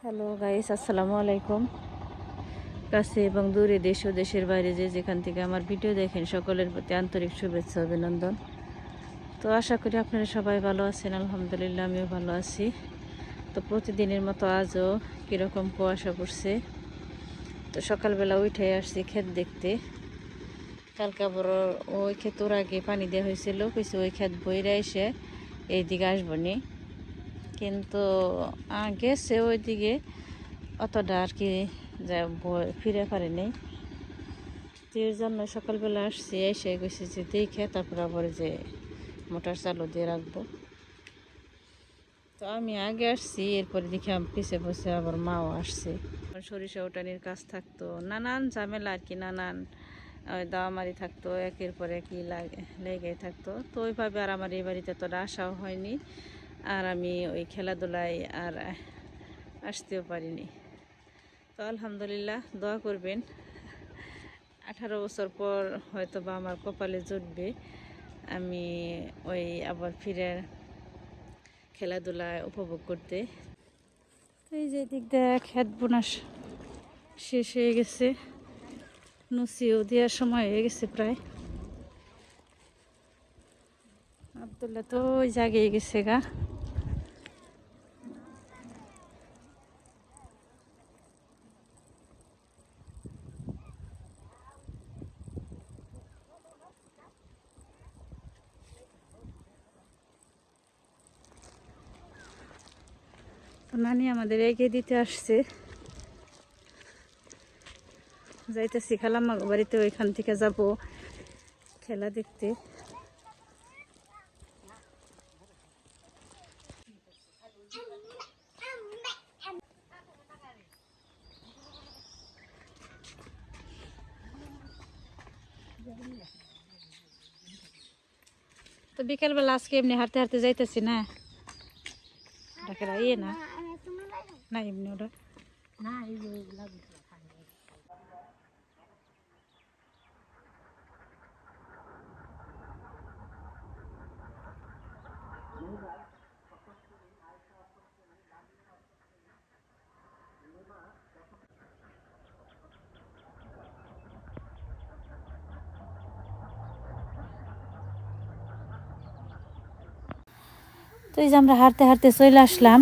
Hello guys, আসসালামু আলাইকুম। কাছে এবং দূরে দেশ ও দেশের বাইরে যেখান থেকে আমার ভিডিও দেখেন সকলের প্রতি আন্তরিক শুভেচ্ছা অভিনন্দন। তো আশা করি আপনারা সবাই ভালো আছেন। আলহামদুলিল্লাহ, আমিও ভালো আছি। তো প্রতিদিনের মতো আজও কীরকম কুয়াশা পড়ছে। তো সকালবেলা উঠে আসছি ক্ষেত দেখতে। কালকে আবার ওই ক্ষেতর আগে পানি দেওয়া হয়েছিল, কিছু ওই ক্ষেত বইরা এসে এইদিকে আসবো নি, কিন্তু গেছে ওইদিকে অতটা আর কি যা ফিরে পারেনি। তো এর জন্য সকালবেলা আসছি, এসে গেছি যে দেখে তারপর আবার যে মোটর চালু দিয়ে রাখবো। তো আমি আগে আসছি, এরপরে দেখি আমি পিছিয়ে বসে আবার মাও আসছে। সরিষা ওটানির কাজ থাকতো, নানান ঝামেলা আর কি, নানান দাওয়ামারি থাকতো, একের পর একই লেগে থাকতো। তো ওইভাবে আর আমার এই বাড়িতে তো আসাও হয়নি, আর আমি ওই খেলাধুলায় আর আসতেও পারিনি। তো আলহামদুলিল্লাহ, দোয়া করবেন, 18 বছর পর হয়তো বা আমার কপালে জুটবে আমি ওই আবার ফিরে খেলাধুলায় উপভোগ করতে। তো এই যে দিক দিয়ে খেত বোনা শেষ হয়ে গেছে, নুচিও দেওয়ার সময় হয়ে গেছে প্রায়। আবদুল্লাহ তো ওই জায়গায় গেছে গা। তো নানি আমাদের এগিয়ে দিতে আসছে, যাইতেছি খালাম্মা বাড়িতে, ওইখান থেকে যাব খেলা দেখতে। তো বিকেলবেলা আজকে এমনি হাঁটতে হাঁটতে যাইতেছি না, ডাকেরা ইয়ে না না এমনি ওটা না। তো এই যে আমরা হাঁটতে হাঁটতে চলে আসলাম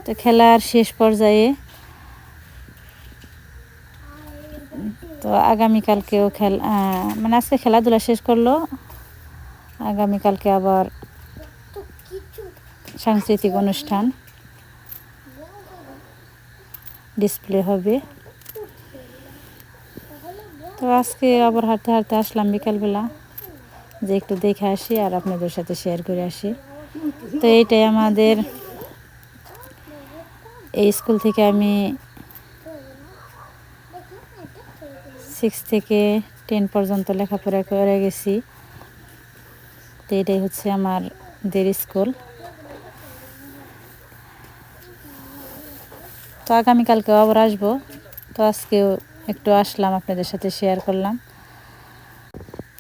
তো খেলার শেষ পর্যায়ে। তো আগামীকালকেও মানে আজকে খেলাধুলা শেষ করলো, আগামীকালকে আবার সাংস্কৃতিক অনুষ্ঠান ডিসপ্লে হবে। তো আজকে আবার হাঁটতে হাঁটতে আসলাম বিকালবেলা, যে একটু দেখে আসি আর আপনাদের সাথে শেয়ার করে আসি। তো এইটাই আমাদের এই স্কুল থেকে আমি 6 থেকে 10 পর্যন্ত লেখাপড়া করে গেছি। তো এটাই হচ্ছে আমাদের স্কুল। তো আগামীকালকেও আবার আসবো। তো আজকেও একটু আসলাম, আপনাদের সাথে শেয়ার করলাম।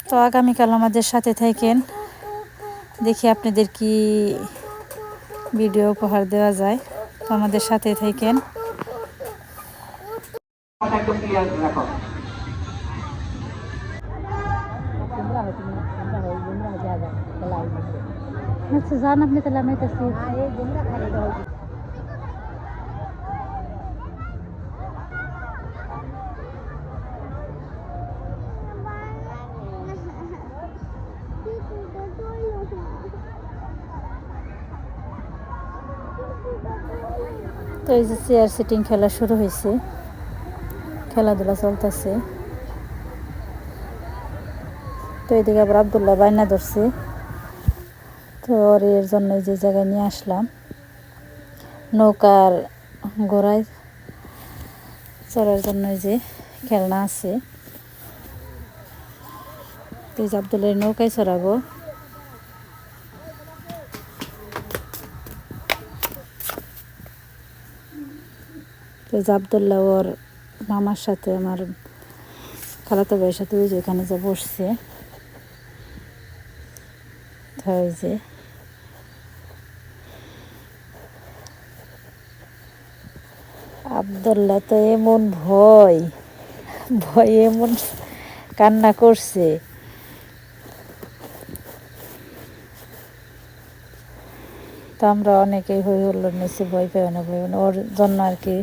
তো আগামীকাল আমাদের সাথে থাকেন, দেখি আপনাদের কি ভিডিও উপহার দেওয়া যায়। তো আমাদের সাথে থাকেন। আচ্ছা যান আপনি, তাহলে আমি তো এই যে চেয়ার সিটিং খেলা শুরু হয়েছে, খেলাধুলা চলতেছে। তো এদিকে আবার আবদুল্লাহ বায়না ধরছে, তো ওর এর জন্য যে জায়গায় নিয়ে আসলাম, নৌকার ঘোড়ায় চড়ার জন্য যে খেলনা আছে। তো এই যে আবদুল্লাহ নৌকায় চড়াবো। তো এই যে আবদুল্লাহ ওর মামার সাথে, আমার খালাতো ভাইয়ের সাথে ওই যে ওখানে যে বসছে। ওই যে আব্দুল্লাহ তো এমন ভয় ভয়ে এমন কান্না করছে। তো আমরা অনেকেই হই হুল্লোড় নিচ্ছি, ভয় পেও না ভয় না, ওর জন্য আর কি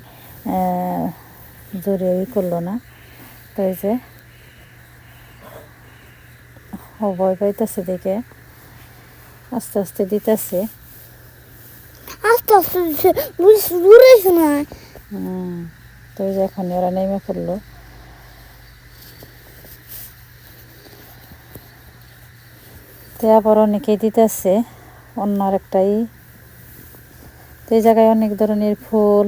জোরে করলো না। তো এই যে ও ভয় পাইতেছে দেখে আস্তে আস্তে দিতেছে। আস্তে আস্তে দূরেছে না। তো এই যে এখন ওরা নেমে পড়লো। তো আবার অনেকেই দিতেছে অন্য আরেকটাই। তো এই জায়গায় অনেক ধরনের ফুল,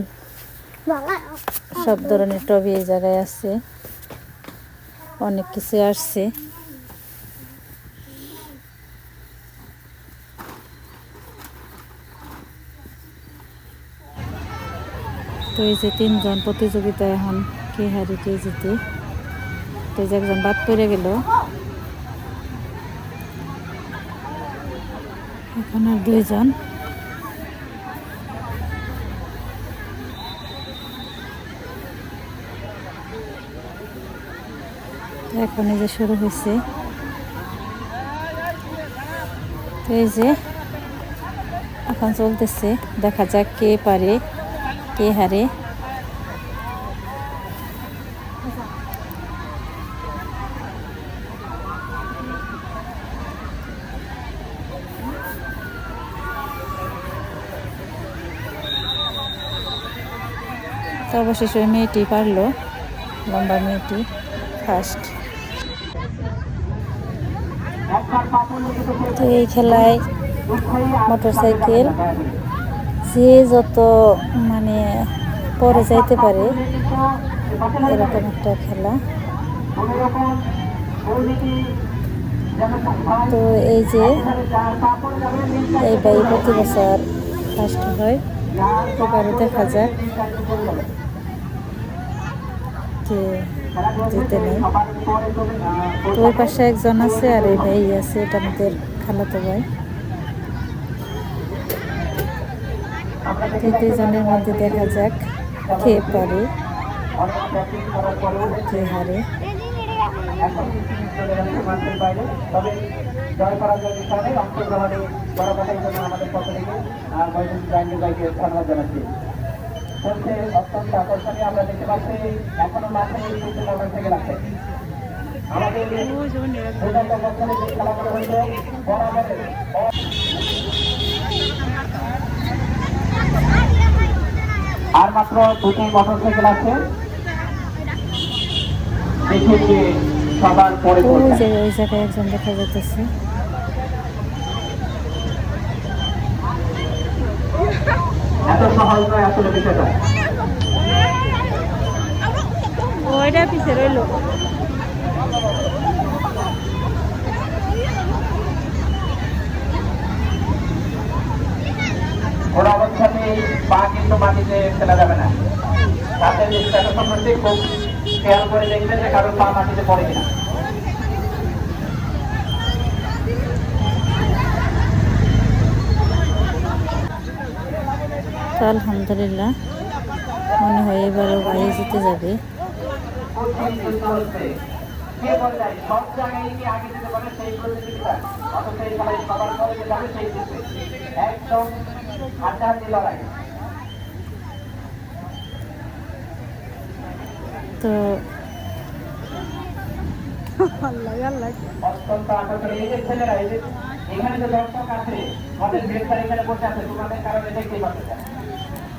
সব ধরনের টবি এই জায়গায় আছে, অনেক কিছু আসছে। তো এই যে 3 জন প্রতিযোগিতা, এখন কে হারে কে জিতে। তো এই যে একজন বাদ পড়ে গেল, এখন আর 2 জন। এখন এই যে শুরু হয়েছে। তো এই যে এখন চলতেছে, দেখা যাক কে পারে কে হারে। তো অবশেষে ওই মেয়েটি পারলো, লম্বা মেয়েটি ফার্স্ট। তো এই খেলায় মোটরসাইকেল যে যত মানে পরে যাইতে পারে এরকম একটা খেলা। তো এই যে এই ভাই প্রতি বছর ফার্স্ট হয়, এবারে দেখা যাক কে জিতে নেই। তো ওই পাশে একজন আছে আর এই ভাই আছে, এটা আমাদের খালাতো ভাই। এই 2 জনের মধ্যে দেখা যাক কে পারে কে হারে। অত্যন্ত আকর্ষণীয় আমরা দেখতে পাচ্ছি এখনো মাঠে থেকে লাগছে আমাদের খেলাগুলো হইল আর মাত্র 2টি মোটরসাইকেল আছে, দেখে যে সবার পরে ওই জায়গায় একজন দেখা যাইতেছে। এত সহজ নয় আসলে বিষয়টা। ওইটা পিছে রইল। কোনো অবস্থাতেই পা কিন্তু মাটিতে ফেলা যাবে না। তাতে সম্পর্কে খুব খেয়াল করে দেখবেন যে কারোর পা মাটিতে পড়ে কিনা। তো আলহামদুলিল্লাহ মনে হয় এবারও ভাই জিতে যাবে। সব জায়গায় কি আগে যেতে পারে সেই প্রতিযোগিতা, অথচ এই খেলায় সবার পরে যে যাবে সেই জিতবে। একদম হাড্ডাহাড্ডি লড়াই। তো অত্যন্ত আকর্ষণীয় এই যে ছেলেরা, এই যে এখানে যে দর্শক আছে, আমাদের গ্রেপ্তার এখানে বসে আছে, তোমাদের কারণে দেখতেই পাচ্ছেন।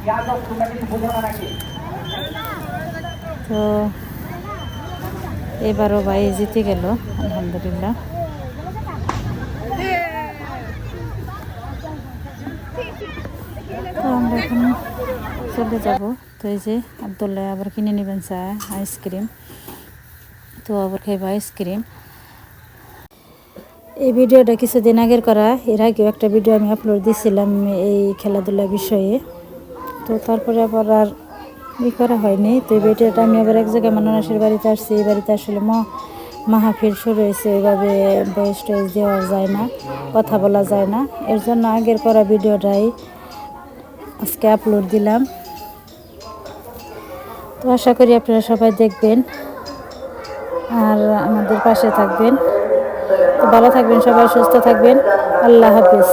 ইয়াদব তোমরা কিছু বুঝো না নাকি? তো এবারও ভাই জিতে গেল আলহামদুলিল্লাহ। তো আমরা এখন চলে যাব। তো এই যে আব্দুল্লাহ আবার কিনে নেবেন চা আইসক্রিম, তো আবার খাইব আইসক্রিম। এই ভিডিওটা কিছুদিন আগের করা, এর আগেও একটা ভিডিও আমি আপলোড দিয়েছিলাম এই খেলাধুলা বিষয়ে। তো তারপরে আবার আর করা হয়নি। তো এই ভিডিওটা আমি আবার এক জায়গায় মানুষের বাড়িতে আসছি। এই বাড়িতে আসলে মাহফিল শুরু হয়েছে, ওইভাবে ভয়েস টয়েস দেওয়া যায় না, কথা বলা যায় না, এর জন্য আগের করা ভিডিওটাই আজকে আপলোড দিলাম। তো আশা করি আপনারা সবাই দেখবেন আর আমাদের পাশে থাকবেন। তো ভালো থাকবেন সবাই, সুস্থ থাকবেন। আল্লাহ হাফিজ।